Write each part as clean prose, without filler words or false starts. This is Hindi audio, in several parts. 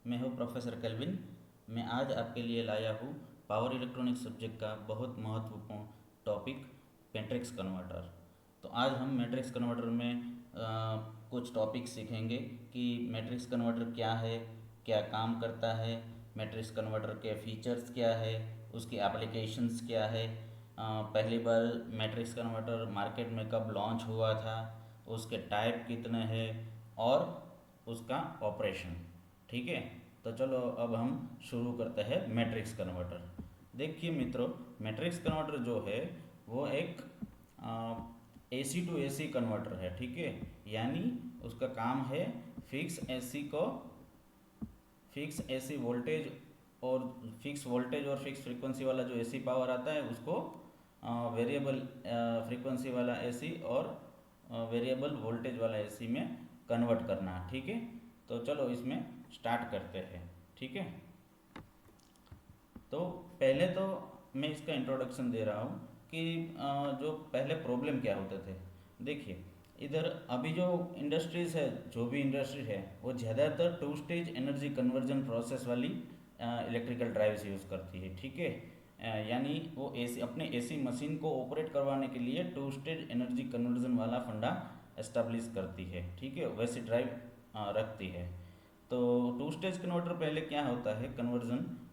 मैं हूँ प्रोफेसर केल्विन। मैं आज आपके लिए लाया हूँ पावर इलेक्ट्रॉनिक्स सब्जेक्ट का बहुत महत्वपूर्ण टॉपिक मैट्रिक्स कन्वर्टर। तो आज हम मैट्रिक्स कन्वर्टर में कुछ टॉपिक सीखेंगे कि मैट्रिक्स कन्वर्टर क्या है, क्या काम करता है, मैट्रिक्स कन्वर्टर के फीचर्स क्या है, उसकी एप्लीकेशंस क्या है, पहली बार मैट्रिक्स कन्वर्टर मार्केट में कब लॉन्च हुआ था, उसके टाइप कितने हैं और उसका ऑपरेशन। ठीक है, तो चलो अब हम शुरू करते हैं मैट्रिक्स कन्वर्टर। देखिए मित्रों, मैट्रिक्स कन्वर्टर जो है वो एक एसी टू एसी कन्वर्टर है। ठीक है, यानी उसका काम है फिक्स एसी वोल्टेज और फिक्स फ्रीक्वेंसी वाला जो एसी पावर आता है उसको वेरिएबल फ्रीक्वेंसी वाला एसी और वेरिएबल वोल्टेज वाला एसी में कन्वर्ट करना। ठीक है, तो चलो इसमें स्टार्ट करते हैं। ठीक है, तो पहले तो मैं इसका इंट्रोडक्शन दे रहा हूँ कि जो पहले प्रॉब्लम क्या होते थे। देखिए, इधर अभी जो इंडस्ट्रीज़ है, जो भी इंडस्ट्री है वो ज़्यादातर two stage energy conversion process वाली इलेक्ट्रिकल ड्राइव्स यूज़ करती है। ठीक है, यानी वो एसी अपने एसी मशीन को ऑपरेट करवाने के लिए टू स्टेज एनर्जी कन्वर्जन वाला फंडा एस्टेब्लिश करती है। ठीक है, वैसी ड्राइव रखती है। तो टू स्टेज कन्वर्टर पहले क्या होता है,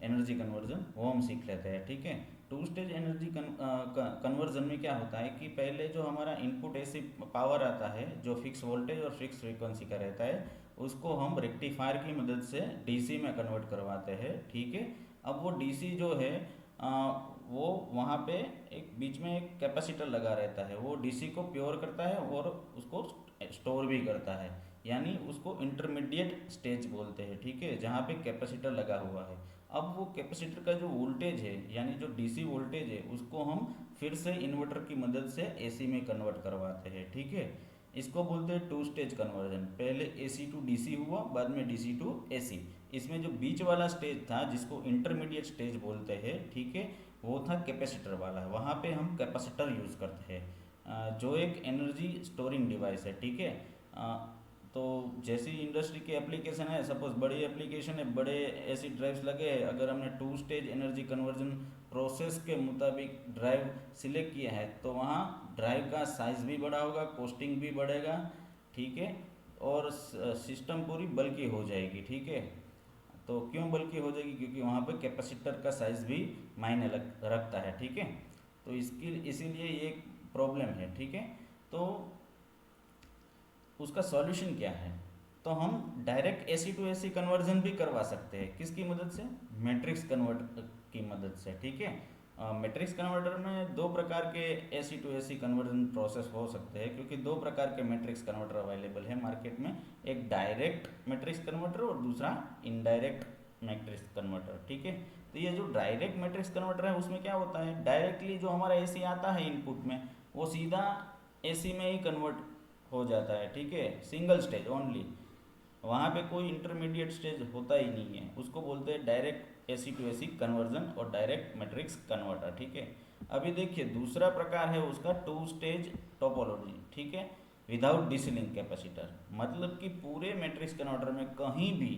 एनर्जी कन्वर्जन, वो हम सीख लेते हैं। ठीक है, टू स्टेज एनर्जी कन्वर्जन में क्या होता है कि पहले जो हमारा इनपुट एसी पावर आता है जो फिक्स वोल्टेज और फिक्स फ्रीक्वेंसी का रहता है उसको हम रेक्टिफायर की मदद से डीसी में कन्वर्ट करवाते हैं। ठीक है, अब वो डीसी जो है आ, वो वहाँ पे एक बीच में एक कैपेसिटर लगा रहता है, वो डीसी को प्योर करता है और उसको स्टोर भी करता है, यानी उसको इंटरमीडिएट स्टेज बोलते हैं। ठीक है, जहाँ पे कैपेसिटर लगा हुआ है। अब वो कैपेसिटर का जो वोल्टेज है यानी जो डीसी वोल्टेज है उसको हम फिर से इन्वर्टर की मदद से एसी में कन्वर्ट करवाते हैं। ठीक है, इसको बोलते हैं टू स्टेज कन्वर्जन। पहले एसी टू डीसी हुआ, बाद में डीसी टू एसी। इसमें जो बीच वाला स्टेज था जिसको इंटरमीडिएट स्टेज बोलते हैं, ठीक है, वो था कैपेसिटर वाला। वहाँ पे हम कैपेसिटर यूज़ करते हैं जो एक एनर्जी स्टोरिंग डिवाइस है। ठीक है, तो जैसी इंडस्ट्री की एप्लीकेशन है, सपोज बड़ी एप्लीकेशन है, बड़े ऐसी ड्राइव्स लगे हैं, अगर हमने two stage energy conversion process के मुताबिक ड्राइव सिलेक्ट किया है तो वहाँ ड्राइव का साइज़ भी बड़ा होगा, कॉस्टिंग भी बढ़ेगा। ठीक है, और सिस्टम पूरी बल्कि हो जाएगी। ठीक है, तो क्यों बल्कि हो जाएगी, क्योंकि वहाँ पे कैपेसिटर का साइज़ भी मायने रखता है। ठीक है, तो इसकी इसीलिए ये प्रॉब्लम है। ठीक है, तो उसका सॉल्यूशन क्या है, तो हम direct AC to AC conversion भी करवा सकते हैं। किसकी मदद से, मैट्रिक्स कन्वर्टर की मदद से। ठीक है, मैट्रिक्स कन्वर्टर में दो प्रकार के AC to AC conversion process हो सकते हैं, क्योंकि दो प्रकार के मैट्रिक्स कन्वर्टर अवेलेबल है मार्केट में। एक डायरेक्ट मैट्रिक्स कन्वर्टर और दूसरा इनडायरेक्ट मैट्रिक्स कन्वर्टर। ठीक है, तो ये जो डायरेक्ट मैट्रिक्स कन्वर्टर है उसमें क्या होता है, डायरेक्टली जो हमारा एसी आता है इनपुट में वो सीधा एसी में ही कन्वर्ट हो जाता है। ठीक है, सिंगल स्टेज ओनली, वहाँ पे कोई इंटरमीडिएट स्टेज होता ही नहीं है, उसको बोलते हैं direct AC to AC conversion और डायरेक्ट मैट्रिक्स कन्वर्टर। ठीक है, अभी देखिए दूसरा प्रकार है उसका टू स्टेज टोपोलॉजी। ठीक है, विदाउट डीसी लिंक कैपेसिटर, मतलब कि पूरे मैट्रिक्स कन्वर्टर में कहीं भी,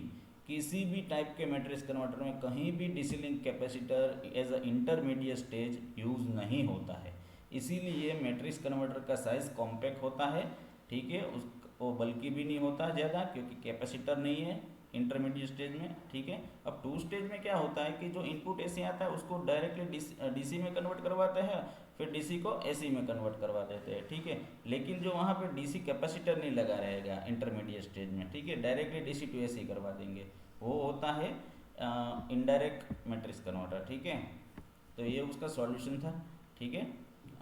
किसी भी टाइप के मैट्रिक्स कन्वर्टर में कहीं भी DC link capacitor as a intermediate stage use नहीं होता है। इसीलिए मैट्रिक्स कन्वर्टर का साइज़ कॉम्पैक्ट होता है। ठीक है, उस वो बल्कि भी नहीं होता ज़्यादा, क्योंकि कैपेसिटर नहीं है इंटरमीडिएट स्टेज में। ठीक है, अब टू स्टेज में क्या होता है कि जो इनपुट एसी आता है उसको डायरेक्टली डीसी में कन्वर्ट करवाते हैं, फिर डीसी को एसी में कन्वर्ट करवा देते हैं। ठीक है, लेकिन जो वहाँ पे डीसी कैपेसिटर नहीं लगा रहेगा इंटरमीडिएट स्टेज में, ठीक है, डायरेक्टली डीसी टू एसी करवा देंगे, वो होता है इनडायरेक्ट मैट्रिक्स कन्वर्टर। ठीक है, तो ये उसका सॉल्यूशन था। ठीक है,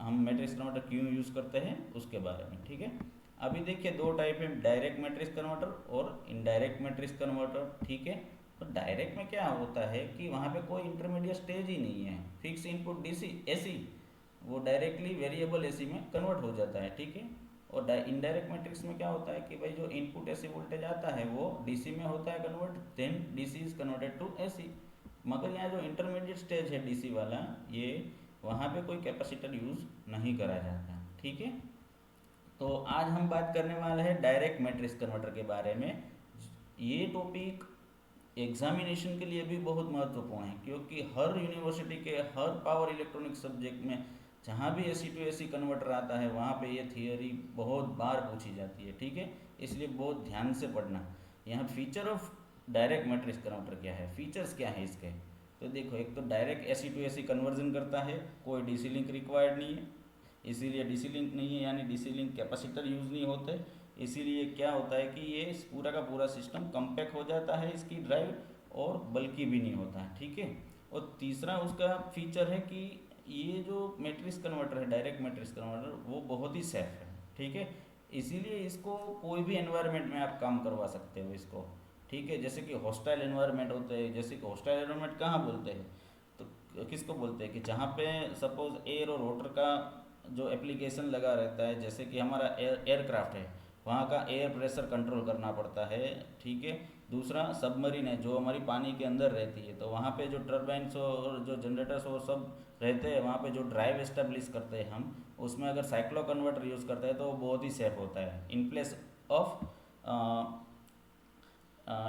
हम मैट्रिक्स कन्वर्टर क्यों यूज़ करते हैं उसके बारे में। ठीक है, अभी देखिए दो टाइप है, डायरेक्ट मैट्रिक्स कन्वर्टर और इनडायरेक्ट मैट्रिक्स कन्वर्टर। ठीक है, तो डायरेक्ट में क्या होता है कि वहाँ पे कोई इंटरमीडिएट स्टेज ही नहीं है, फिक्स इनपुट डीसी एसी, वो डायरेक्टली वेरिएबल एसी में कन्वर्ट हो जाता है। ठीक है, और इनडायरेक्ट मैट्रिक्स में क्या होता है कि भाई जो इनपुट एसी वोल्टेज आता है वो डीसी में होता है convert, then DC is converted to AC. मगर यहाँ जो इंटरमीडिएट स्टेज है डीसी वाला, ये वहाँ पे कोई कैपेसिटर यूज़ नहीं करा जाता। ठीक है, तो आज हम बात करने वाले हैं डायरेक्ट मैट्रिक्स कन्वर्टर के बारे में। ये टॉपिक एग्जामिनेशन के लिए भी बहुत महत्वपूर्ण है, क्योंकि हर यूनिवर्सिटी के हर पावर इलेक्ट्रॉनिक सब्जेक्ट में जहाँ भी एसी टू एसी कन्वर्टर आता है वहाँ पे ये थियोरी बहुत बार पूछी जाती है, ठीक है। इसलिए बहुत ध्यान से पढ़ना। यहाँ feature of direct matrix converter क्या है, फीचर्स क्या है इसके। तो देखो, एक तो direct AC to AC conversion करता है, कोई डीसी लिंक रिक्वायर्ड नहीं है, इसीलिए डीसी लिंक नहीं है, यानी डीसी लिंक कैपेसिटर यूज़ नहीं होते। इसीलिए क्या होता है कि ये पूरा का पूरा सिस्टम कम्पैक्ट हो जाता है इसकी ड्राइव, और बल्कि भी नहीं होता है, ठीक है। और तीसरा उसका फीचर है कि ये जो मैट्रिक्स कन्वर्टर है, डायरेक्ट मैट्रिक्स कन्वर्टर, वो बहुत ही सेफ है, ठीक है। इसीलिए इसको कोई भी एनवायरनमेंट में आप काम करवा सकते हो इसको, ठीक है। जैसे कि हॉस्टाइल एनवायरनमेंट होते हैं, जैसे कि हॉस्टाइल एनवायरनमेंट कहाँ बोलते हैं, तो किसको बोलते हैं कि जहाँ पे सपोज एयर और वाटर का जो एप्लीकेशन लगा रहता है, जैसे कि हमारा एयरक्राफ्ट है, वहाँ का एयर प्रेशर कंट्रोल करना पड़ता है, ठीक है। दूसरा सबमरीन है जो हमारी पानी के अंदर रहती है, तो वहाँ पे जो टर्बाइन्स और जो जनरेटर्स और सब रहते हैं, वहाँ पे जो ड्राइव एस्टेब्लिश करते हैं हम, उसमें अगर साइक्लो कन्वर्टर यूज़ करते हैं तो वो बहुत ही सेफ होता है in place of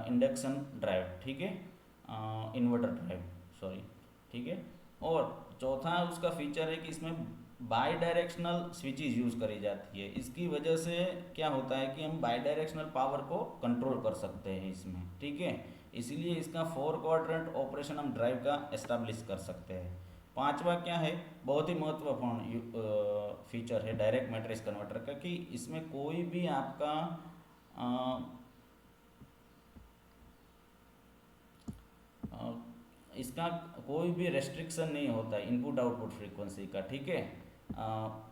induction drive, ठीक है, इन्वर्टर ड्राइव, सॉरी, ठीक है। और चौथा उसका फीचर है कि इसमें बाई डायरेक्शनल स्विचेज यूज़ करी जाती है। इसकी वजह से क्या होता है कि हम बाई डायरेक्शनल पावर को कंट्रोल कर सकते हैं इसमें, ठीक है। इसीलिए इसका 4 क्वाड्रेंट ऑपरेशन हम ड्राइव का एस्टेब्लिश कर सकते हैं। पांचवा क्या है, बहुत ही महत्वपूर्ण फीचर है डायरेक्ट मैट्रिक्स कन्वर्टर का, कि इसमें कोई भी आपका इसका कोई भी रेस्ट्रिक्शन नहीं होता इनपुट आउटपुट फ्रीक्वेंसी का, ठीक है।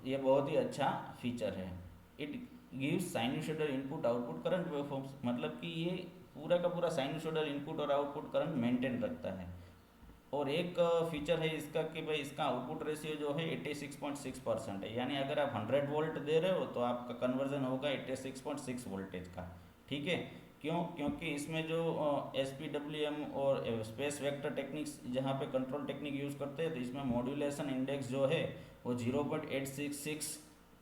ये बहुत ही अच्छा फीचर है। It gives sinusoidal input output current waveforms, मतलब कि ये पूरा का पूरा साइनसॉइडल इनपुट और आउटपुट करंट मेंटेन रखता है। और एक फीचर है इसका कि भाई इसका आउटपुट रेशियो जो है 86.6% है, यानी अगर आप 100 वोल्ट दे रहे हो तो आपका कन्वर्जन होगा 86.6 वोल्टेज का, ठीक है। क्यों, क्योंकि इसमें जो SPWM और स्पेस वेक्टर टेक्निक्स जहाँ पे कंट्रोल टेक्निक यूज़ करते हैं, तो इसमें मॉड्यूलेशन इंडेक्स जो है वो 0.866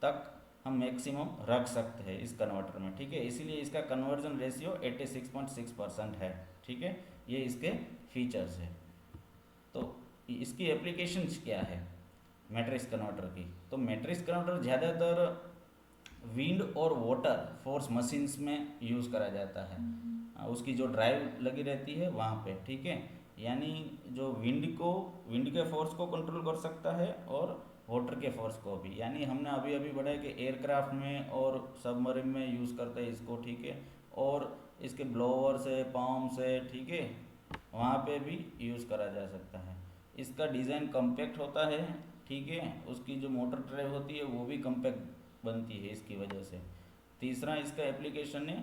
तक हम मैक्सिमम रख सकते हैं इस कन्वर्टर में, ठीक है। इसीलिए इसका कन्वर्जन रेशियो 86.6% है, ठीक है। ये इसके फीचर्स है। तो इसकी एप्लीकेशंस क्या है मैट्रिक्स कन्वर्टर की, तो मैट्रिक्स कन्वर्टर ज़्यादातर विंड और वाटर फोर्स मशीन्स में यूज़ करा जाता है। उसकी जो ड्राइव लगी रहती है वहाँ पे, ठीक है। यानी जो विंड के फोर्स को कंट्रोल कर सकता है और वाटर के फोर्स को भी, यानी हमने अभी अभी बढ़ा कि एयरक्राफ्ट में और सबमरीन में यूज़ करते हैं इसको, ठीक है। और इसके ब्लोवर से, पंप से, ठीक है, वहाँ पे भी यूज़ करा जा सकता है। इसका डिज़ाइन कम्पैक्ट होता है, ठीक है। उसकी जो मोटर ड्राइव होती है वो भी कम्पैक्ट बनती है इसकी वजह से। तीसरा इसका एप्लीकेशन है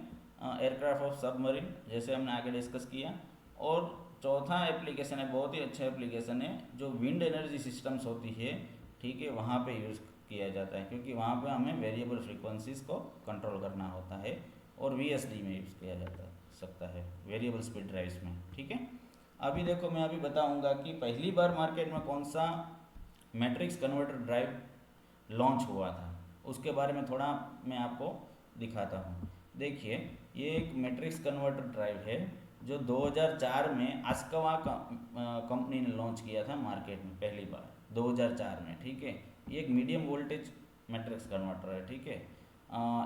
एयरक्राफ्ट ऑफ सबमरीन, जैसे हमने आगे डिस्कस किया। और चौथा एप्लीकेशन है, बहुत ही अच्छा एप्लीकेशन है, जो विंड एनर्जी सिस्टम्स होती है, ठीक है, वहाँ पे यूज़ किया जाता है, क्योंकि वहाँ पे हमें वेरिएबल फ्रीक्वेंसीज को कंट्रोल करना होता है। और VSD में यूज़ किया जाता सकता है, वेरिएबल स्पीड ड्राइव्स में, ठीक है। अभी देखो, मैं अभी बताऊँगा कि पहली बार मार्केट में कौन सा मैट्रिक्स कन्वर्टर ड्राइव लॉन्च हुआ था, उसके बारे में थोड़ा मैं आपको दिखाता हूँ। देखिए, ये एक मैट्रिक्स कन्वर्टर ड्राइव है जो 2004 में आस्कवा कंपनी ने लॉन्च किया था मार्केट में पहली बार 2004 में, ठीक है। ये एक मीडियम वोल्टेज मैट्रिक्स कन्वर्टर है, ठीक है।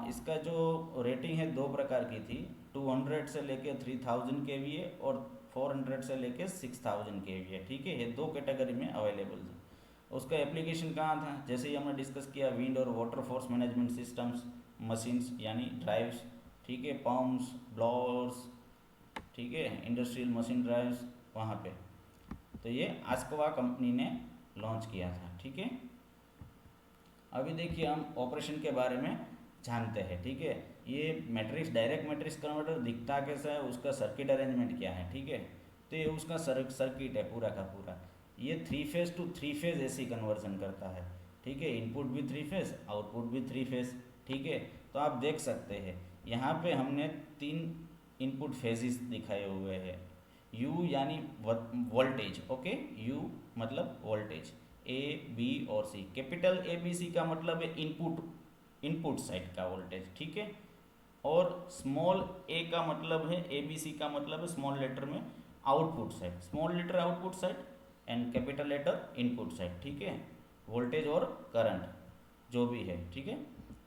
इसका जो रेटिंग है दो प्रकार की थी, 200 से लेके 3000 kVA और 400 से लेके 6000 kVA, ठीक है। ये दो कैटेगरी में अवेलेबल था। उसका एप्लीकेशन कहाँ था, जैसे ही हमने डिस्कस किया, विंड और water force management systems, machines यानी ड्राइव्स, ठीक है, पंप्स, ब्लोअर्स, ठीक है, इंडस्ट्रियल मशीन ड्राइव्स, वहाँ पे। तो ये आस्कवा कंपनी ने लॉन्च किया था, ठीक है। अभी देखिए, हम ऑपरेशन के बारे में जानते हैं, ठीक है। ये मैट्रिक्स डायरेक्ट मैट्रिक्स कन्वर्टर दिखता कैसा है, उसका सर्किट अरेंजमेंट क्या है, ठीक है। तो ये उसका सर्किट है पूरा का पूरा। ये 3 phase two 3 phase AC conversion करता है, ठीक है। इनपुट भी 3 फेज, आउटपुट भी 3 फेज, ठीक है। तो आप देख सकते हैं यहाँ पे हमने 3 इनपुट फेजेस दिखाए हुए हैं। U यानी वोल्टेज, ओके, U मतलब वोल्टेज, A, B और C। कैपिटल ABC का मतलब है इनपुट साइड का वोल्टेज, ठीक है। और स्मॉल ए का मतलब है, ए बी सी का मतलब है स्मॉल लेटर में output side, small letter output side and capital letter input side, ठीक है, वोल्टेज और करंट जो भी है, ठीक है।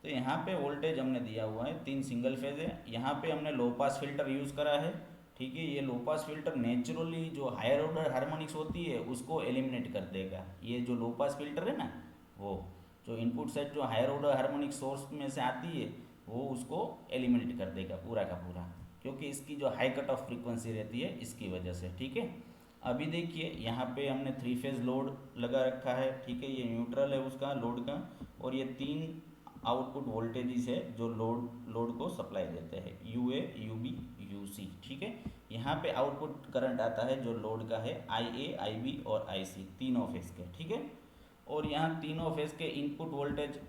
तो यहाँ पे वोल्टेज हमने दिया हुआ है, 3 सिंगल फेज है, यहाँ पे हमने लो पास फिल्टर यूज़ करा है, ठीक है। ये लो पास फिल्टर नेचुरली जो हायर ऑर्डर हार्मोनिक्स होती है उसको एलिमिनेट कर देगा। ये जो लो पास फिल्टर है ना, वो जो इनपुट साइड जो हायर ऑर्डर हार्मोनिक सोर्स में से आती है वो उसको एलिमिनेट कर देगा पूरा का पूरा, क्योंकि इसकी जो हाई कट ऑफ फ्रीक्वेंसी रहती है इसकी वजह से, ठीक है। अभी देखिए यहाँ पे हमने 3 फेज लोड लगा रखा है, ठीक है, ये न्यूट्रल है उसका लोड का, और ये 3 आउटपुट वोल्टेजेस है जो लोड को सप्लाई देते हैं, U A U B U C, ठीक है। यहाँ पे आउटपुट करंट आता है जो लोड का है, आई ए आई बी और आई सी, तीनों फेज के, ठीक है। और यहाँ तीनों फेज के इनपुट वोल्टेज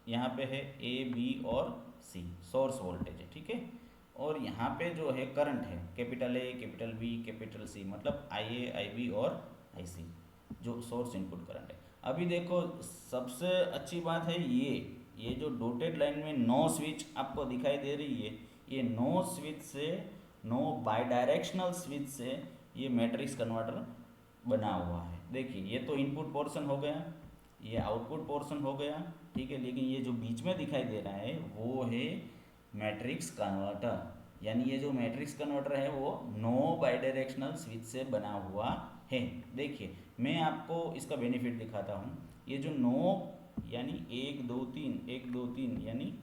यहाँ पे है ए बी और सी, सोर्स वोल्टेज है, ठीक है। और यहाँ पे जो है करंट है, capital A capital B capital C, मतलब आई ए आई बी और आई सी, जो सोर्स इनपुट करंट है। अभी देखो सबसे अच्छी बात है ये जो डॉटेड लाइन में नो स्विच आपको दिखाई दे रही है, ये नो स्विच से, नो बाई डायरेक्शनल स्विच से ये मैट्रिक्स कन्वर्टर बना हुआ है। देखिए ये तो इनपुट पोर्शन हो गया, ये आउटपुट पोर्शन हो गया, ठीक है, लेकिन ये जो बीच में दिखाई दे रहा है वो है मैट्रिक्स कन्वर्टर, यानी ये जो मैट्रिक्स कन्वर्टर है वो नो बाई डायरेक्शनल स्विच से बना हुआ है। देखिए मैं आपको इसका बेनिफिट दिखाता हूँ, ये जो नो यानी 1 2 3 1 2 3 यानी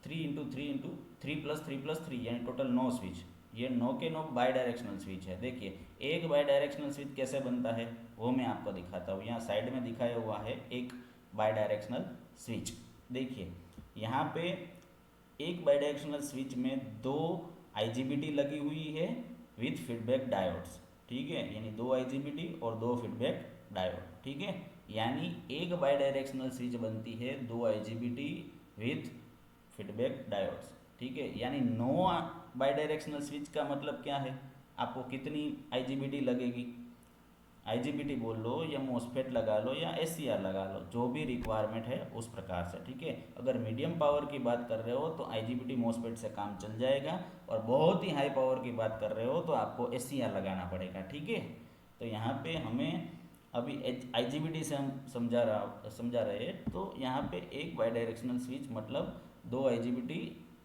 3 इंटू 3 इंटू 3+3+3 यानी टोटल 9 स्विच, ये 9 के 9 बाई डायरेक्शनल स्विच है। देखिए एक बाई डायरेक्शनल स्विच कैसे बनता है वो मैं आपको दिखाता हूँ, यहाँ साइड में दिखाया हुआ है एक बाई डायरेक्शनल स्विच। देखिए यहाँ पे एक बाई डायरेक्शनल स्विच में 2 IGBT लगी हुई है विथ फीडबैक डायोड्स, ठीक है, यानी 2 IGBT और 2 फीडबैक डायोड, ठीक है, यानी एक बाई डायरेक्शनल स्विच बनती है 2 IGBT विथ फीडबैक डायोड्स, ठीक है। यानी 9 बाई डायरेक्शनल स्विच का मतलब क्या है, आपको कितनी IGBT लगेगी, IGBT बोल लो या मोसफेट लगा लो या SCR लगा लो, जो भी रिक्वायरमेंट है उस प्रकार से, ठीक है। अगर मीडियम पावर की बात कर रहे हो तो IGBT मोसफेट से काम चल जाएगा, और बहुत ही हाई पावर की बात कर रहे हो तो आपको SCR लगाना पड़ेगा, ठीक है। तो यहाँ पे हमें अभी IGBT से हम समझा रहे हैं, तो यहाँ पे एक बाई डायरेक्शनल स्विच मतलब 2 IGBT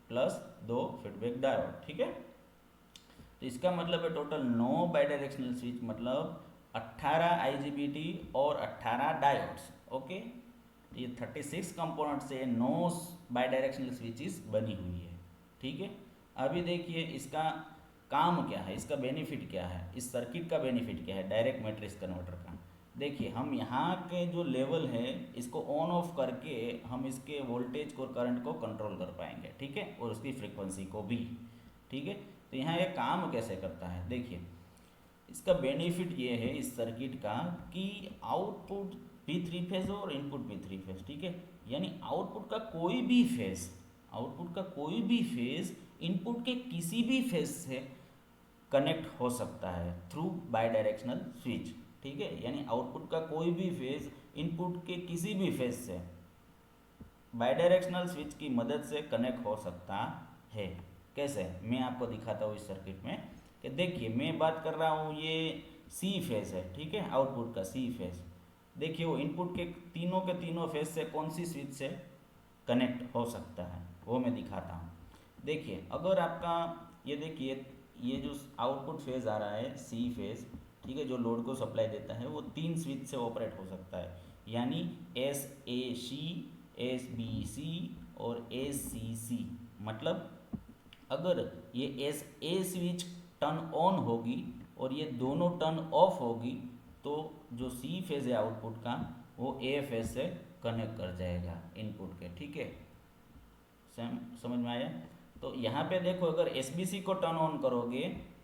प्लस 2 फीडबैक डायोड, ठीक है। तो इसका मतलब है टोटल 9 बाई डायरेक्शनल स्विच मतलब 18 IGBT और 18 डायोड्स, ओके। ये 36 कंपोनेंट से 9 बाई डायरेक्शनल स्विचेस बनी हुई है, ठीक है। अभी देखिए इसका काम क्या है, इसका बेनिफिट क्या है, इस सर्किट का बेनिफिट क्या है डायरेक्ट मैट्रिक्स कन्वर्टर का। देखिए हम यहाँ के जो लेवल है इसको ऑन ऑफ करके हम इसके वोल्टेज को करंट को कंट्रोल कर पाएंगे, ठीक है, और उसकी फ्रीक्वेंसी को भी, ठीक है। तो यहाँ ये काम कैसे करता है, देखिए इसका बेनिफिट ये है इस सर्किट का कि आउटपुट भी 3 फेज और इनपुट भी 3 फेज, ठीक है, यानी आउटपुट का कोई भी फेज, आउटपुट का कोई भी फेज इनपुट के किसी भी फेज से कनेक्ट हो सकता है थ्रू बाई डायरेक्शनल स्विच, ठीक है, यानी आउटपुट का कोई भी फेज इनपुट के किसी भी फेज से बाई डायरेक्शनल स्विच की मदद से कनेक्ट हो सकता है। कैसे, मैं आपको दिखाता हूँ इस सर्किट में कि देखिए मैं बात कर रहा हूँ ये सी फेज है, ठीक है, आउटपुट का सी फेज। देखिए वो इनपुट के तीनों फेज से कौन सी स्विच से कनेक्ट हो सकता है वो मैं दिखाता हूँ। देखिए अगर आपका ये देखिए ये जो आउटपुट फेज आ रहा है सी फेज, ठीक है, जो लोड को सप्लाई देता है वो 3 स्विच से ऑपरेट हो सकता है, यानी SAC SBC और SCC। मतलब अगर ये SA स्विच टर्न ऑन होगी और ये दोनों टर्न ऑफ होगी तो जो सी फेज है आउटपुट का वो A फेज से कनेक्ट कर जाएगा इनपुट के, ठीक है, समझ में आया। तो यहाँ पे देखो अगर SBC को टर्न ऑन करोगे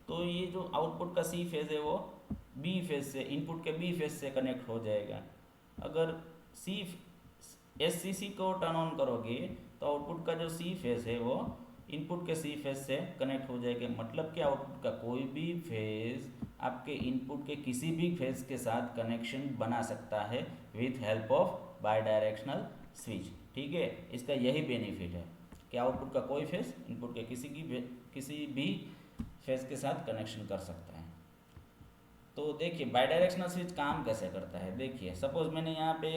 तो ये जो आउटपुट का सी फेज है वो B फेज से, इनपुट के B फेज से कनेक्ट हो जाएगा। अगर SCC को टर्न ऑन करोगे तो आउटपुट का जो सी फेज है वो इनपुट के सी फेज से कनेक्ट हो जाएगा। मतलब कि आउटपुट का कोई भी फेज आपके इनपुट के किसी भी फेज के साथ कनेक्शन बना सकता है with help of by directional switch, ठीक है, इसका यही बेनिफिट है। कि आउटपुट का कोई फेस इनपुट के किसी भी फेस के साथ कनेक्शन कर सकता है। तो देखिए बाईडायरेक्शनल स्विच काम कैसे करता है। देखिए सपोज मैंने यहाँ पे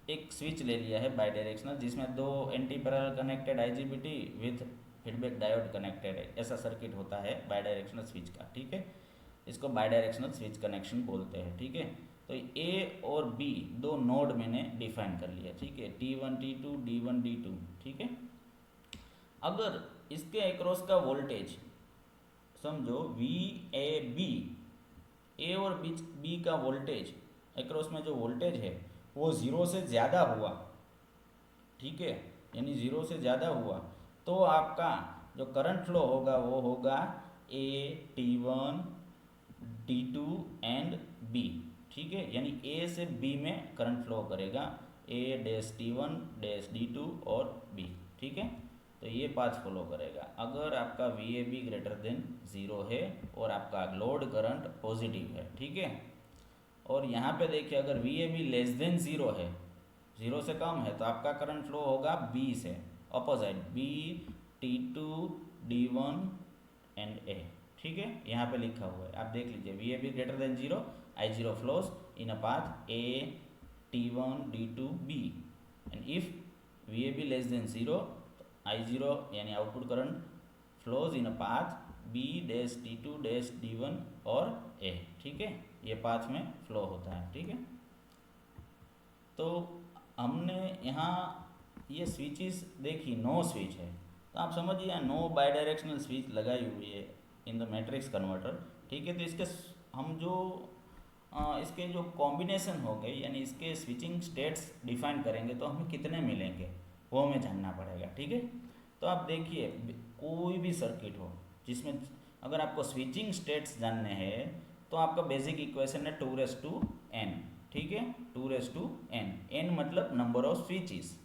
एक स्विच ले लिया है बाईडायरेक्शनल, जिसमें दो anti parallel connected IGBT with feedback diode connected है। ऐसा सर्किट होता है बाईडायरेक्शनल स्विच का, ठीक है। इसको बाईडायरेक्शनल स्विच कनेक्शन बोलते हैं, ठीक है। तो ए और बी दो नोड मैंने डिफाइन कर लिया, ठीक है, T1 T2 D1 D2, ठीक है। अगर इसके अक्रॉस का वोल्टेज समझो VAB, ए और बी का वोल्टेज अक्रॉस में जो वोल्टेज है वो 0 से ज़्यादा हुआ, ठीक है, यानी 0 से ज़्यादा हुआ, तो आपका जो करंट फ्लो होगा वो होगा T1 D2 एंड B, ठीक है, यानी A से B में करंट फ्लो करेगा T1 D2 और B, ठीक है। तो ये पाथ फॉलो करेगा अगर आपका VAB ग्रेटर देन 0 है और आपका लोड करंट पॉजिटिव है, ठीक है। और यहाँ पे देखिए अगर VAB लेस देन 0 है, 0 से कम है, तो आपका करंट फ्लो होगा B से opposite B T2 D1 and A, ठीक है, यहाँ पे लिखा हुआ है, आप देख लीजिए VAB greater than 0 I0 flows in a path A T1 D2 B and if VAB less than 0 I0 यानी output current flows in a path B dash T2 dash D1 और A, ठीक है, ये पाथ में फ्लो होता है, ठीक है। तो हमने यहाँ ये स्विचेस देखी, नो स्विच है, तो आप समझिए नो बाईडायरेक्शनल स्विच लगाई हुई है इन द मैट्रिक्स कन्वर्टर, ठीक है। तो इसके हम जो इसके जो कॉम्बिनेशन हो गए यानी इसके स्विचिंग स्टेट्स डिफाइन करेंगे तो हमें कितने मिलेंगे वो हमें जानना पड़ेगा, ठीक है। तो आप देखिए कोई भी सर्किट हो जिसमें अगर आपको स्विचिंग स्टेट्स जानने हैं तो आपका बेसिक इक्वेशन है 2n, ठीक है, 2n, n मतलब नंबर ऑफ स्विचेस,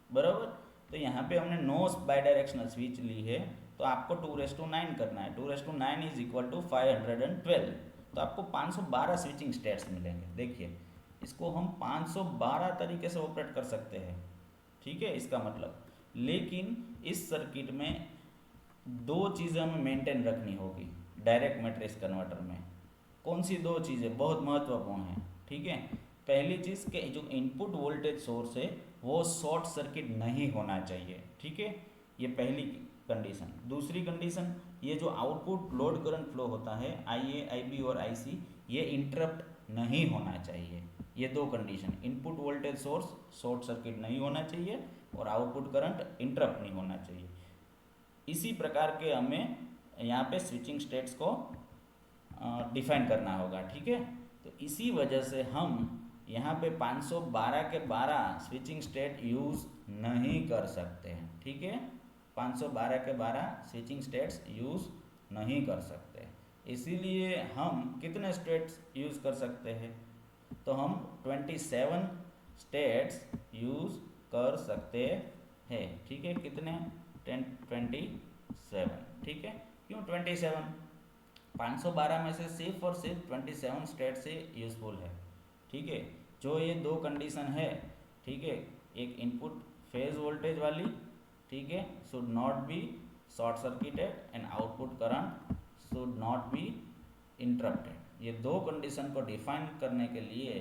बराबर। तो यहाँ पे हमने नो बाईडायरेक्शनल स्विच ली है तो आपको 2:9 करना है, 2:9 इज इक्वल टू 512, तो आपको 512 स्विचिंग स्टेट्स मिलेंगे। देखिए इसको हम 512 तरीके से ऑपरेट कर सकते हैं, ठीक है, इसका मतलब। लेकिन इस सर्किट में दो चीज़ें हमें मेंटेन रखनी होगी डायरेक्ट मैट्रिक्स कन्वर्टर में। कौन सी दो चीज़ें बहुत महत्वपूर्ण हैं, ठीक है। पहली चीज़ के जो इनपुट वोल्टेज सोर्स है वो शॉर्ट सर्किट नहीं होना चाहिए, ठीक है, ये पहली कंडीशन। दूसरी कंडीशन, ये जो आउटपुट लोड करंट फ्लो होता है IA IB और IC, ये इंटरप्ट नहीं होना चाहिए। ये दो condition, input voltage source short circuit नहीं होना चाहिए और आउटपुट करंट इंटरप्ट नहीं होना चाहिए। इसी प्रकार के हमें यहाँ पे स्विचिंग स्टेट्स को डिफाइन करना होगा, ठीक है। तो इसी वजह से हम यहाँ पे 512 के 12 स्विचिंग स्टेट यूज़ नहीं कर सकते हैं, ठीक है, 512 के 12 स्विचिंग स्टेट्स यूज़ नहीं कर सकते। इसीलिए हम कितने स्टेट्स यूज़ कर सकते हैं, तो हम 27 स्टेट्स यूज़ कर सकते हैं, ठीक है, कितने 27, ठीक है। क्यों 27? 512 में से सिर्फ और सिर्फ 27 स्टेट से यूज़फुल है, ठीक है। जो ये दो कंडीशन है, ठीक है, एक इनपुट फेज वोल्टेज वाली, ठीक है, should not be short circuited and output current should not be interrupted. ये दो कंडीशन को डिफाइन करने के लिए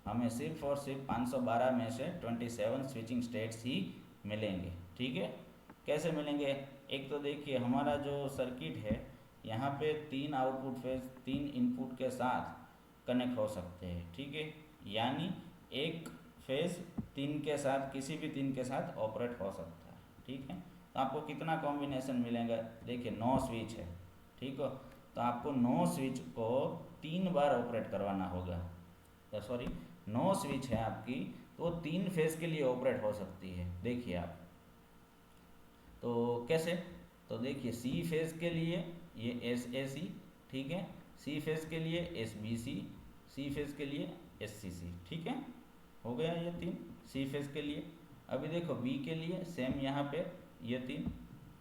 हमें सिर्फ और सिर्फ 512 में से 27 स्विचिंग स्टेट्स ही मिलेंगे, ठीक है। कैसे मिलेंगे? एक तो देखिए हमारा जो सर्किट है यहाँ पे 3 आउटपुट फेज 3 इनपुट के साथ कनेक्ट हो सकते हैं, ठीक है, यानी एक फेज 3 के साथ किसी भी 3 के साथ ऑपरेट हो सकता है, ठीक है। तो आपको कितना कॉम्बिनेशन मिलेगा? देखिए 9 स्विच है, ठीक हो, तो आपको 9 स्विच को 3 बार ऑपरेट करवाना होगा, सॉरी 9 स्विच है आपकी, तो 3 फेज के लिए ऑपरेट हो सकती है। देखिए आप तो कैसे, तो देखिए सी फेज के लिए ये SAC, ठीक है, सी फेज के लिए SBC, सी फेज के लिए SCC, ठीक है, हो गया ये 3 सी फेज के लिए। अभी देखो B के लिए सेम यहाँ पे ये 3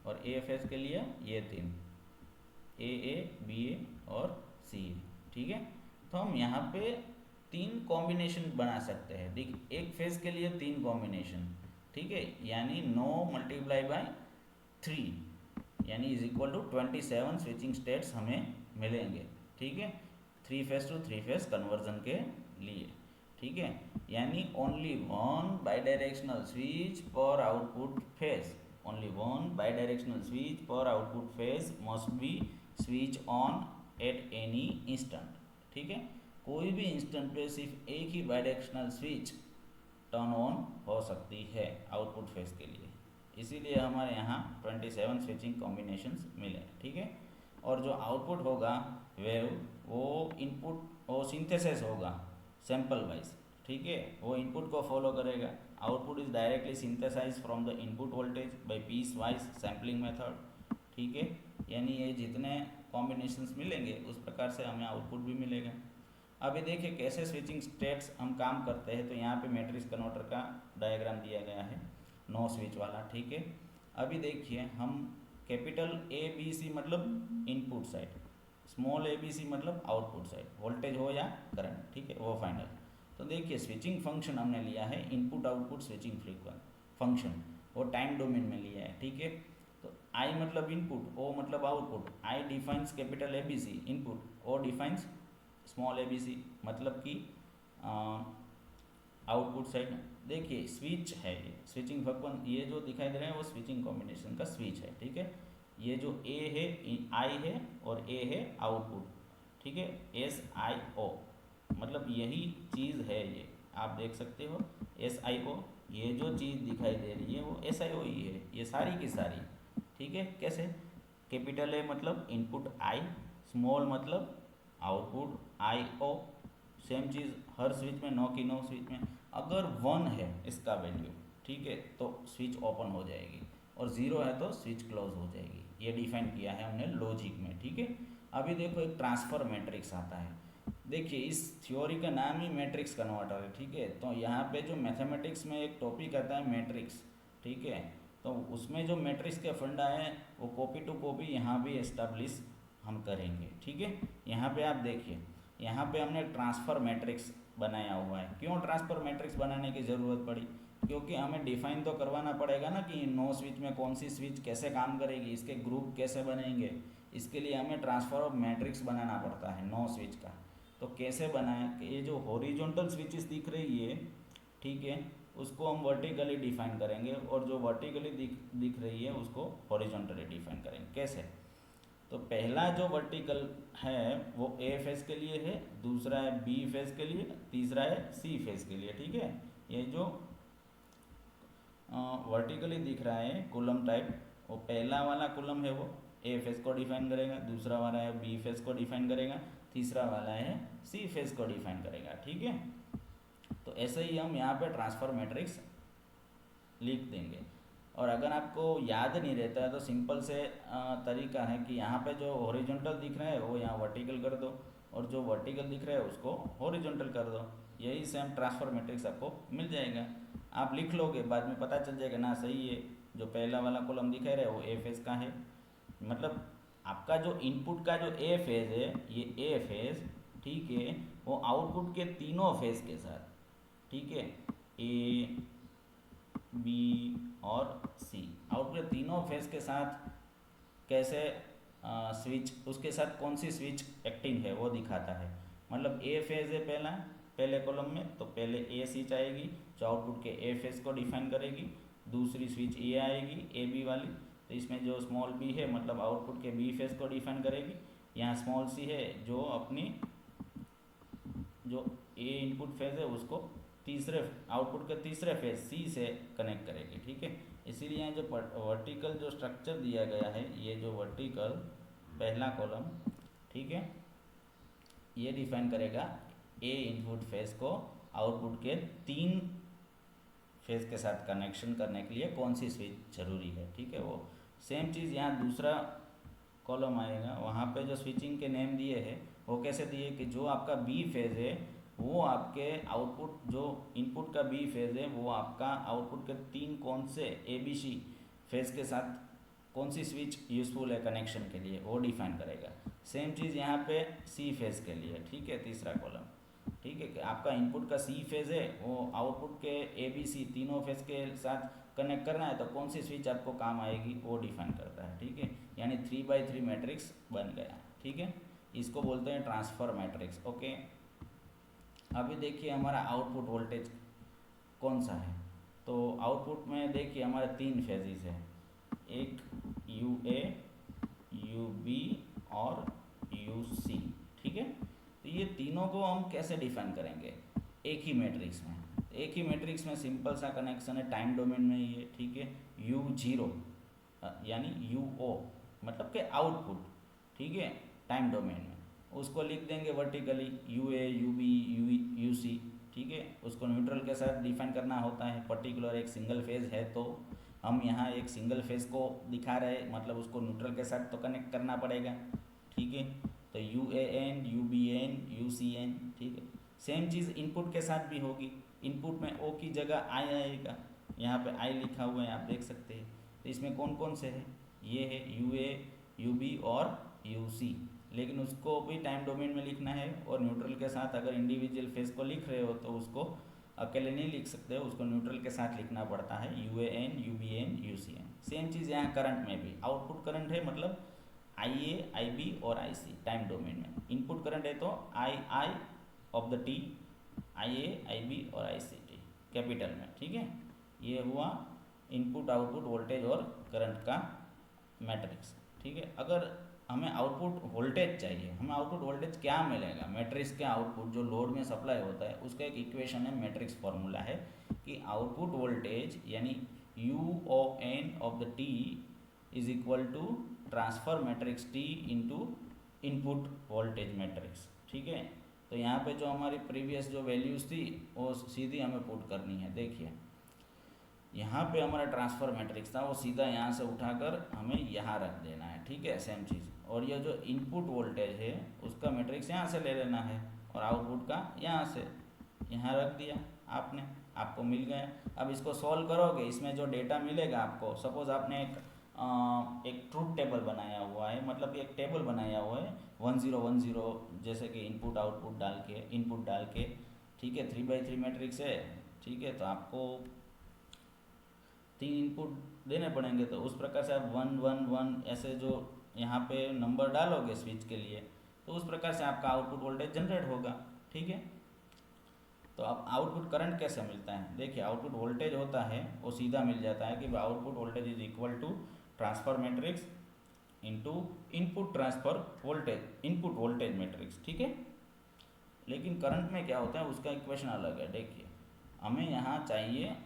और A फेज के लिए ये 3 AA BA और CA, ठीक है। तो हम यहाँ पे 3 कॉम्बिनेशन बना सकते हैं। देखिए एक फेज के लिए 3 कॉम्बिनेशन, ठीक है, यानी 9 मल्टीप्लाई बाय 3 यानी is equal to 27 switching states हमें मिलेंगे। ठीक है, 3 फेज टू 3 फेज कन्वर्जन के लिए। ठीक है, यानी only one bidirectional switch पर output phase, only one bidirectional switch पर output phase must be switch on at any instant. ठीक है, कोई भी इंस्टेंट पे सिर्फ एक ही bidirectional switch turn on हो सकती है आउटपुट फेज के लिए, इसीलिए हमारे यहाँ 27 स्विचिंग कॉम्बिनेशंस मिले। ठीक है, और जो आउटपुट होगा वेव वो इनपुट वो सिंथेसिस होगा सैंपल वाइज। ठीक है, वो इनपुट को फॉलो करेगा। Output is directly synthesize from the input voltage by piece wise sampling method. ठीक है, यानी ये जितने कॉम्बिनेशंस मिलेंगे उस प्रकार से हमें आउटपुट भी मिलेगा। अभी देखिए कैसे स्विचिंग स्टेट्स हम काम करते हैं। तो यहाँ पे मैट्रिक्स कन्वर्टर का डायग्राम दिया गया है, 9 स्विच वाला। ठीक है, अभी देखिए हम कैपिटल ए बी सी मतलब input side, small A B C मतलब आउटपुट साइड, वोल्टेज हो या करंट। ठीक है, वो फाइनल। तो देखिए स्विचिंग फंक्शन हमने लिया है input output switching frequency function, वो टाइम डोमेन में लिया है। ठीक है, तो आई मतलब इनपुट, ओ मतलब output. I defines capital A B C input, O defines small A B C मतलब कि आउटपुट साइड। देखिए स्विच है ये स्विचिंग फंक्शन, ये जो दिखाई दे रहा है वो स्विचिंग कॉम्बिनेशन का स्विच है। ठीक है, ये जो ए है आई है और ए है आउटपुट। ठीक है, एस आई ओ मतलब यही चीज़ है ये, आप देख सकते हो एस आई ओ, ये जो चीज़ दिखाई दे रही है वो एस आई ओ ही है, ये सारी की सारी। ठीक है, कैसे? कैपिटल ए मतलब इनपुट आई, स्मॉल मतलब आउटपुट आई ओ। सेम चीज़ हर स्विच में, 9 की 9 स्विच में अगर 1 है इसका वैल्यू, ठीक है, तो स्विच ओपन हो जाएगी और 0 है तो स्विच क्लोज हो जाएगी। ये डिफाइन किया है हमने लॉजिक में। ठीक है, अभी देखो एक ट्रांसफर मैट्रिक्स आता है। देखिए इस थ्योरी का नाम ही मैट्रिक्स कन्वर्टर है। ठीक है, तो यहाँ पे जो मैथमेटिक्स में एक टॉपिक आता है मैट्रिक्स। ठीक है, तो उसमें जो मैट्रिक्स के फंडा है वो कॉपी टू कॉपी यहाँ भी एस्टाब्लिश हम करेंगे। ठीक है, यहाँ पे आप देखिए, यहाँ पे हमने ट्रांसफ़र मैट्रिक्स बनाया हुआ है। क्यों ट्रांसफ़र मैट्रिक्स बनाने की ज़रूरत पड़ी? क्योंकि हमें डिफाइन तो करवाना पड़ेगा ना कि 9 स्विच में कौन सी स्विच कैसे काम करेगी, इसके ग्रुप कैसे बनेंगे। इसके लिए हमें ट्रांसफ़र ऑफ मैट्रिक्स बनाना पड़ता है 9 स्विच का। तो कैसे बनाए कि ये जो हॉरिजॉन्टल स्विचेस दिख रही है, ठीक है, उसको हम वर्टिकली डिफाइन करेंगे और जो वर्टिकली दिख रही है उसको हॉरिजॉन्टली डिफाइन करेंगे। कैसे? तो पहला जो वर्टिकल है वो ए फेज के लिए है, दूसरा है बी फेज के लिए, तीसरा है सी फेज के लिए। ठीक है, ये जो वर्टिकली दिख रहा है कॉलम टाइप, वो पहला वाला कॉलम है वो ए फेज को डिफाइन करेगा, दूसरा वाला है बी फेज को डिफाइन करेगा, तीसरा वाला है सी फेज को डिफाइन करेगा। ठीक है, तो ऐसे ही हम यहाँ पे ट्रांसफर मैट्रिक्स लिख देंगे। और अगर आपको याद नहीं रहता है तो सिंपल से तरीका है कि यहाँ पे जो हॉरिजॉन्टल दिख रहा है वो यहाँ वर्टिकल कर दो और जो वर्टिकल दिख रहा है उसको हॉरिजॉन्टल कर दो, यही सेम ट्रांसफर मैट्रिक्स आपको मिल जाएगा। आप लिख लोगे, बाद में पता चल जाएगा ना सही है, जो पहला वाला कॉलम दिखा रहा है वो ए फेज का है। मतलब आपका जो इनपुट का जो ए फेज है, ये ए फेज, ठीक है, वो आउटपुट के तीनों फेज के साथ, ठीक है, ए बी और सी, आउटपुट तीनों फेज के साथ कैसे स्विच, उसके साथ कौन सी स्विच एक्टिंग है वो दिखाता है। मतलब ए फेज है पहला, पहले कॉलम में, तो पहले ए स्विच आएगी जो आउटपुट के ए फेज को डिफाइन करेगी, दूसरी स्विच ए आएगी ए बी वाली, तो इसमें जो स्मॉल बी है मतलब आउटपुट के बी फेज को डिफाइन करेगी। यहाँ स्मॉल सी है जो अपनी जो ए इनपुट फेज है उसको तीसरे आउटपुट के तीसरे फेज सी से कनेक्ट करेगी। ठीक है, इसीलिए यहाँ जो वर्टिकल जो स्ट्रक्चर दिया गया है, ये जो वर्टिकल पहला कॉलम, ठीक है, ये डिफाइन करेगा ए इनपुट फेज को आउटपुट के 3 फेज के साथ कनेक्शन करने के लिए कौन सी स्विच जरूरी है। ठीक है, वो सेम चीज़ यहाँ दूसरा कॉलम आएगा, वहाँ पे जो स्विचिंग के नेम दिए हैं वो कैसे दिए कि जो आपका बी फेज है वो आपके आउटपुट, जो इनपुट का बी फेज है वो आपका आउटपुट के 3 कौन से ए बी सी फेज के साथ कौन सी स्विच यूज़फुल है कनेक्शन के लिए, वो डिफाइन करेगा। सेम चीज़ यहाँ पे सी फेज के लिए। ठीक है, तीसरा कॉलम, ठीक है, कि आपका इनपुट का सी फेज है वो आउटपुट के ए बी सी तीनों फेज के साथ कनेक्ट करना है तो कौन सी स्विच आपको काम आएगी वो डिफाइन करता है, ठीक है। यानी 3x3 मैट्रिक्स बन गया, ठीक है। इसको बोलते हैं ट्रांसफर मैट्रिक्स, ओके। अभी देखिए हमारा आउटपुट वोल्टेज कौन सा है, तो आउटपुट में देखिए हमारे 3 फेजेस है, एक UA, UB और UC, ठीक है। तो ये तीनों को हम कैसे डिफाइन करेंगे, एक ही मैट्रिक्स में। एक ही मैट्रिक्स में सिंपल सा कनेक्शन है टाइम डोमेन में ये, ठीक है। U0 यानी UO मतलब के आउटपुट, ठीक है, टाइम डोमेन में उसको लिख देंगे वर्टिकली UA, UB, UC, ठीक है। उसको न्यूट्रल के साथ डिफाइन करना होता है, पर्टिकुलर एक सिंगल फेज है तो हम यहाँ एक सिंगल फेज को दिखा रहे हैं, मतलब उसको न्यूट्रल के साथ तो कनेक्ट करना पड़ेगा, ठीक है। तो UAN, UBN, UCN, ठीक है। सेम चीज़ इनपुट के साथ भी होगी, इनपुट में O की जगह I आएगा, यहाँ पे I लिखा हुआ है आप देख सकते हैं। तो इसमें कौन कौन से है, ये है UA, UB और UC, लेकिन उसको भी टाइम डोमेन में लिखना है। और न्यूट्रल के साथ अगर इंडिविजुअल फेज को लिख रहे हो तो उसको अकेले नहीं लिख सकते हो, उसको न्यूट्रल के साथ लिखना पड़ता है, UAN, UBN, UCN। सेम चीज़ यहाँ करंट में भी, आउटपुट करंट है मतलब IA, IB और IC टाइम डोमेन में। इनपुट करंट है तो II of the T, IA, IB और ICT कैपिटल में, ठीक है। ये हुआ इनपुट आउटपुट वोल्टेज और करंट का मैट्रिक्स, ठीक है। अगर हमें आउटपुट वोल्टेज चाहिए, हमें आउटपुट वोल्टेज क्या मिलेगा, मैट्रिक्स के आउटपुट जो लोड में सप्लाई होता है उसका एक इक्वेशन है, मैट्रिक्स फॉर्मूला है कि आउटपुट वोल्टेज यानी UON of the T is equal to transfer matrix T into input voltage matrix, ठीक है। तो यहाँ पे जो हमारी प्रीवियस जो वैल्यूज़ थी वो सीधी हमें पुट करनी है। देखिए यहाँ पे हमारा ट्रांसफर मैट्रिक्स था वो सीधा यहाँ से उठाकर हमें यहाँ रख देना है, ठीक है, सेम चीज़। और ये जो इनपुट वोल्टेज है उसका मैट्रिक्स यहाँ से ले लेना है और आउटपुट का यहाँ से यहाँ रख दिया आपने, आपको मिल गया। अब इसको सॉल्व करोगे, इसमें जो डेटा मिलेगा आपको, सपोज आपने एक ट्रूथ टेबल बनाया हुआ है, मतलब एक टेबल बनाया हुआ है 1010 जैसे कि इनपुट आउटपुट डाल के, इनपुट डाल के, ठीक है। 3x3 मैट्रिक्स है, ठीक है। तो आपको 3 इनपुट देने पड़ेंगे, तो उस प्रकार से आप 1 1 1 ऐसे जो यहाँ पे नंबर डालोगे स्विच के लिए, तो उस प्रकार से आपका आउटपुट वोल्टेज जनरेट होगा, ठीक है। तो अब आउटपुट करंट कैसे मिलता है, देखिए आउटपुट वोल्टेज होता है वो सीधा मिल जाता है कि output voltage is equal to transfer matrix into input transfer voltage, input voltage matrix, ठीक है। लेकिन करंट में क्या होता है उसका इक्वेशन अलग है। देखिए हमें यहाँ चाहिए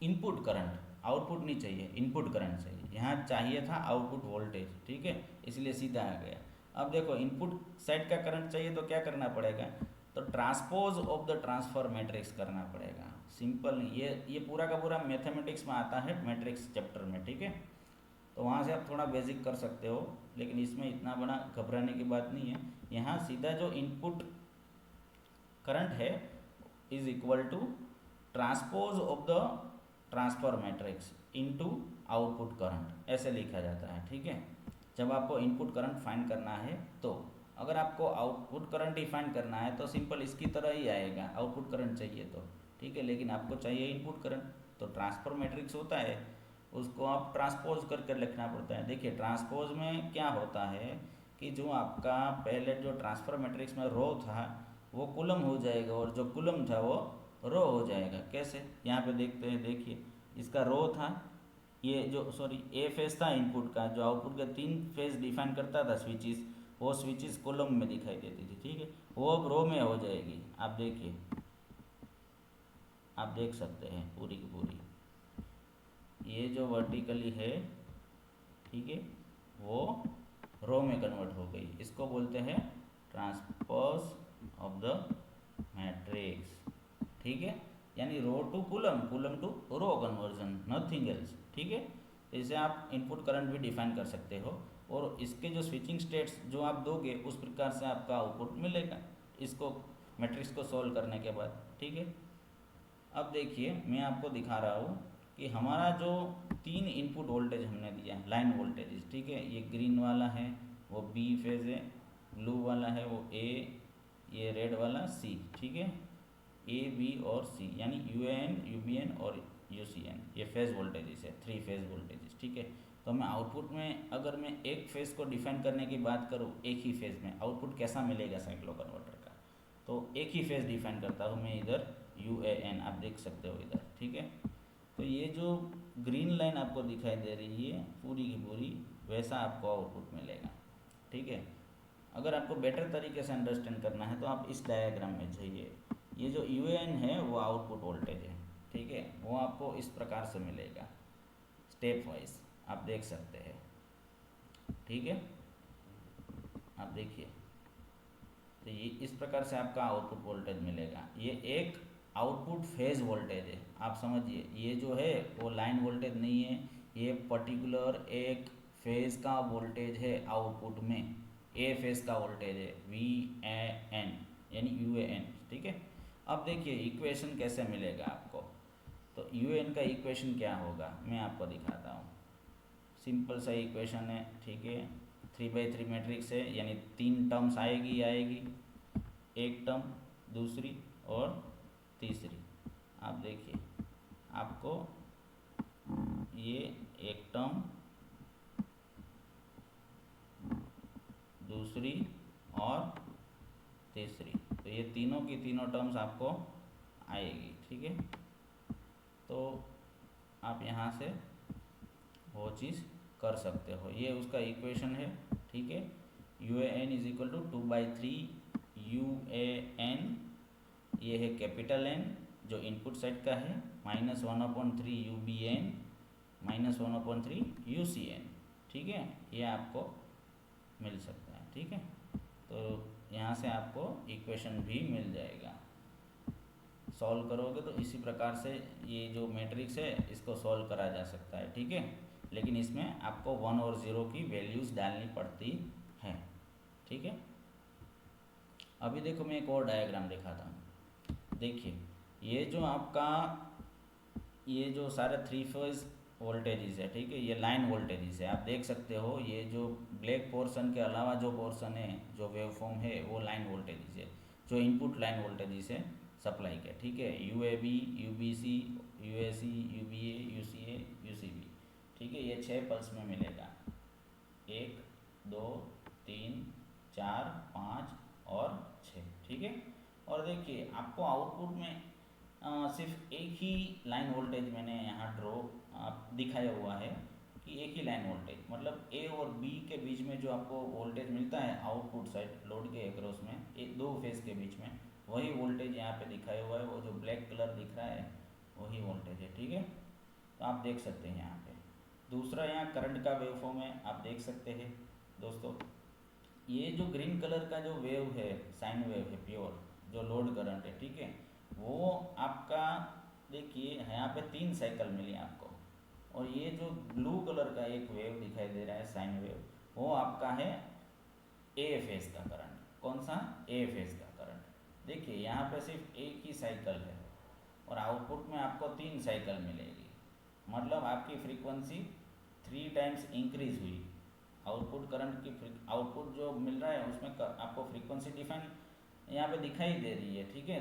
इनपुट करंट, आउटपुट नहीं चाहिए, इनपुट करंट चाहिए। यहाँ चाहिए था आउटपुट वोल्टेज, ठीक है, इसलिए सीधा आ गया। अब देखो इनपुट साइड का करंट चाहिए तो क्या करना पड़ेगा, तो transpose of the transfer matrix करना पड़ेगा। सिंपल, ये पूरा का पूरा मैथमेटिक्स में आता है मैट्रिक्स चैप्टर में, ठीक है। तो वहाँ से आप थोड़ा बेसिक कर सकते हो, लेकिन इसमें इतना बड़ा घबराने की बात नहीं है। यहाँ सीधा जो इनपुट करंट है is equal to transpose of the transfer matrix into output current, ऐसे लिखा जाता है, ठीक है। जब आपको इनपुट करंट फाइंड करना है तो अगर आपको आउटपुट करंट ही फाइंड करना है तो सिंपल इसकी तरह ही आएगा, आउटपुट करंट चाहिए तो, ठीक है। लेकिन आपको चाहिए इनपुट करंट, तो ट्रांसफर मैट्रिक्स होता है उसको आप ट्रांसपोज करके लिखना पड़ता है। देखिए ट्रांसपोज में क्या होता है कि जो आपका पहले जो ट्रांसफर मैट्रिक्स में रो था वो कुलम हो जाएगा और जो कुलम था वो रो हो जाएगा। कैसे, यहाँ पे देखते हैं, देखिए इसका रो था, ये जो ए फेज था इनपुट का, जो आउटपुट का 3 फेज डिफाइन करता था स्विचेस, वो स्विचेस कॉलम में दिखाई देती थी, ठीक है। वो अब रो में हो जाएगी, आप देखिए, आप देख सकते हैं पूरी की पूरी, ये जो वर्टिकली है, ठीक है, वो रो में कन्वर्ट हो गई। इसको बोलते हैं ट्रांसपोज ऑफ द मैट्रिक्स, ठीक है। यानी row to column, column to row conversion, nothing else, ठीक है। इसे आप इनपुट करंट भी डिफाइन कर सकते हो और इसके जो स्विचिंग स्टेट्स जो आप दोगे उस प्रकार से आपका आउटपुट मिलेगा इसको मैट्रिक्स को सॉल्व करने के बाद, ठीक है। अब देखिए मैं आपको दिखा रहा हूँ कि हमारा जो 3 इनपुट वोल्टेज हमने दिया लाइन वोल्टेज, ठीक है, ये ग्रीन वाला है वो बी फेज है, ब्लू वाला है वो ए, ये रेड वाला सी, ठीक है, ए बी और सी, यानी यूएन यूबीएन और UCN, ये फेज़ वोल्टेजेस है, 3 फेज़ वोल्टेजेस, ठीक है। तो मैं आउटपुट में अगर मैं एक फेज़ को डिफाइन करने की बात करूँ, एक ही फेज़ में आउटपुट कैसा मिलेगा साइक्लो कन्वर्टर का, तो एक ही फेज़ डिफाइन करता हूँ मैं इधर UAN, आप देख सकते हो इधर, ठीक है। तो ये जो ग्रीन लाइन आपको दिखाई दे रही है पूरी की पूरी, वैसा आपको आउटपुट मिलेगा, ठीक है। अगर आपको बेटर तरीके से अंडरस्टैंड करना है तो आप इस डायग्राम में जाइए। ये जो UAN है वो आउटपुट वोल्टेज है, ठीक है, वो आपको इस प्रकार से मिलेगा स्टेप वाइज, आप देख सकते हैं, ठीक है। आप देखिए, तो ये इस प्रकार से आपका आउटपुट वोल्टेज मिलेगा। ये एक आउटपुट फेज वोल्टेज है, आप समझिए, ये जो है वो लाइन वोल्टेज नहीं है, ये पर्टिकुलर एक फेज का वोल्टेज है आउटपुट में, ए फेज का वोल्टेज है VAN यानी UAN, ठीक है। अब देखिए इक्वेशन कैसे मिलेगा आपको, तो UAN का इक्वेशन क्या होगा मैं आपको दिखाता हूँ। सिंपल सा इक्वेशन है, ठीक है, 3/3 मैट्रिक्स है, यानी 3 टर्म्स आएगी, एक टर्म, दूसरी और तीसरी। आप देखिए, आपको ये एक टर्म, दूसरी और तीसरी, तो ये तीनों की तीनों टर्म्स आपको आएगी, ठीक है। तो आप यहाँ से वो चीज़ कर सकते हो, ये उसका इक्वेशन है, ठीक है। UAN is equal to 2/3 UAN, ये है कैपिटल N जो इनपुट साइड का है, -1/3 UBN -1/3 UCN, ठीक है, ये आपको मिल सकता है, ठीक है। तो यहाँ से आपको इक्वेशन भी मिल जाएगा, सॉल्व करोगे तो इसी प्रकार से ये जो मैट्रिक्स है इसको सॉल्व करा जा सकता है, ठीक है। लेकिन इसमें आपको 1 और 0 की वैल्यूज़ डालनी पड़ती है, ठीक है। अभी देखो मैं एक और डायग्राम दिखाता हूँ। देखिए, ये जो आपका ये जो सारे 3 फेज वोल्टेजेस है, ठीक है, ये लाइन वोल्टेजेस है, आप देख सकते हो। ये जो ब्लैक पोर्शन के अलावा जो पोर्शन है, जो वेव फॉर्म है, वो लाइन वोल्टेजेस है, जो इनपुट लाइन वोल्टेजेस है सप्लाई के, ठीक है। UAB, UBC, UAC, UBA, UCA, UCB, ठीक है, ये 6 पल्स में मिलेगा, 1 2 3 4 5 और 6, ठीक है। और देखिए आपको आउटपुट में सिर्फ एक ही लाइन वोल्टेज मैंने यहाँ ड्रॉ दिखाया हुआ है कि एक ही लाइन वोल्टेज, मतलब A और B के बीच में जो आपको वोल्टेज मिलता है आउटपुट साइड लोड के एक्रॉस में, एक दो फेज के बीच में, वही वोल्टेज यहाँ पे दिखाया हुआ है, वो जो ब्लैक कलर दिख रहा है वही वोल्टेज है, ठीक है। तो आप देख सकते हैं यहाँ पे। दूसरा यहाँ करंट का वेव फॉर्म है, आप देख सकते हैं दोस्तों। ये जो ग्रीन कलर का जो वेव है, साइन वेव है प्योर, जो लोड करंट है, ठीक है, वो आपका देखिए यहाँ पे 3 साइकिल मिली आपको। और ये जो ब्लू कलर का एक वेव दिखाई दे रहा है साइन वेव, वो आपका है ए फेज का करंट। कौन सा? ए फेज का करंट। देखिए यहाँ पे सिर्फ एक ही साइकिल है और आउटपुट में आपको 3 साइकिल मिलेगी, मतलब आपकी फ्रीक्वेंसी 3 टाइम्स इंक्रीज हुई। आउटपुट करंट की आउटपुट जो मिल रहा है उसमें आपको फ्रीक्वेंसी डिफाइन यहाँ पे दिखाई दे रही है, ठीक है,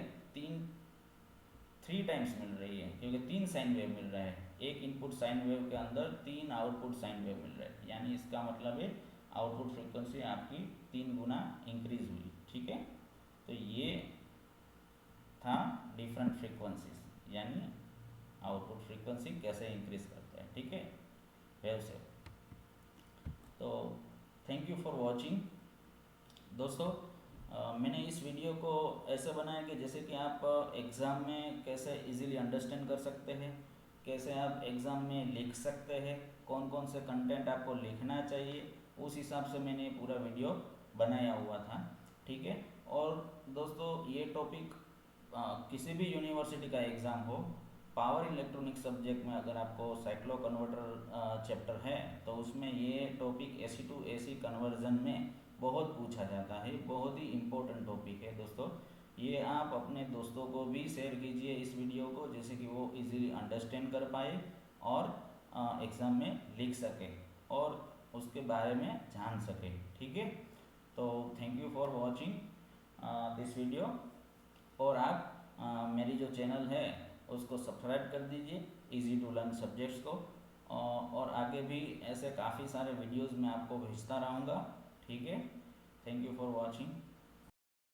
3 टाइम्स मिल रही है, क्योंकि 3 साइन वेव मिल रहा है। एक इनपुट साइन वेव के अंदर 3 आउटपुट साइन वेव मिल रहा है, यानी इसका मतलब है आउटपुट फ्रीक्वेंसी आपकी 3 गुना इंक्रीज हुई, ठीक है। तो ये था डिफरेंट फ्रीक्वेंसीज, यानी आउटपुट फ्रीक्वेंसी कैसे इंक्रीज करते हैं, ठीक है, वेव से। तो थैंक यू फॉर वॉचिंग दोस्तों। मैंने इस वीडियो को ऐसे बनाया कि जैसे कि आप एग्ज़ाम में कैसे इजीली अंडरस्टैंड कर सकते हैं, कैसे आप एग्ज़ाम में लिख सकते हैं, कौन कौन से कंटेंट आपको लिखना चाहिए, उस हिसाब से मैंने पूरा वीडियो बनाया हुआ था, ठीक है। और दोस्तों ये टॉपिक किसी भी यूनिवर्सिटी का एग्ज़ाम हो, पावर इलेक्ट्रॉनिक सब्जेक्ट में अगर आपको साइक्लो कन्वर्टर चैप्टर है तो उसमें ये topic AC to AC conversion में बहुत पूछा जाता है, बहुत ही इम्पोर्टेंट टॉपिक है दोस्तों। ये आप अपने दोस्तों को भी शेयर कीजिए इस वीडियो को, जैसे कि वो इजीली अंडरस्टैंड कर पाए और एग्ज़ाम में लिख सके और उसके बारे में जान सके, ठीक है। तो thank you for watching this video. और आप मेरी जो चैनल है उसको सब्सक्राइब कर दीजिए इजी टू लर्न सब्जेक्ट्स को। और आगे भी ऐसे काफ़ी सारे वीडियोस मैं आपको भेजता रहूँगा। ठीक है, थैंक यू फॉर वॉचिंग।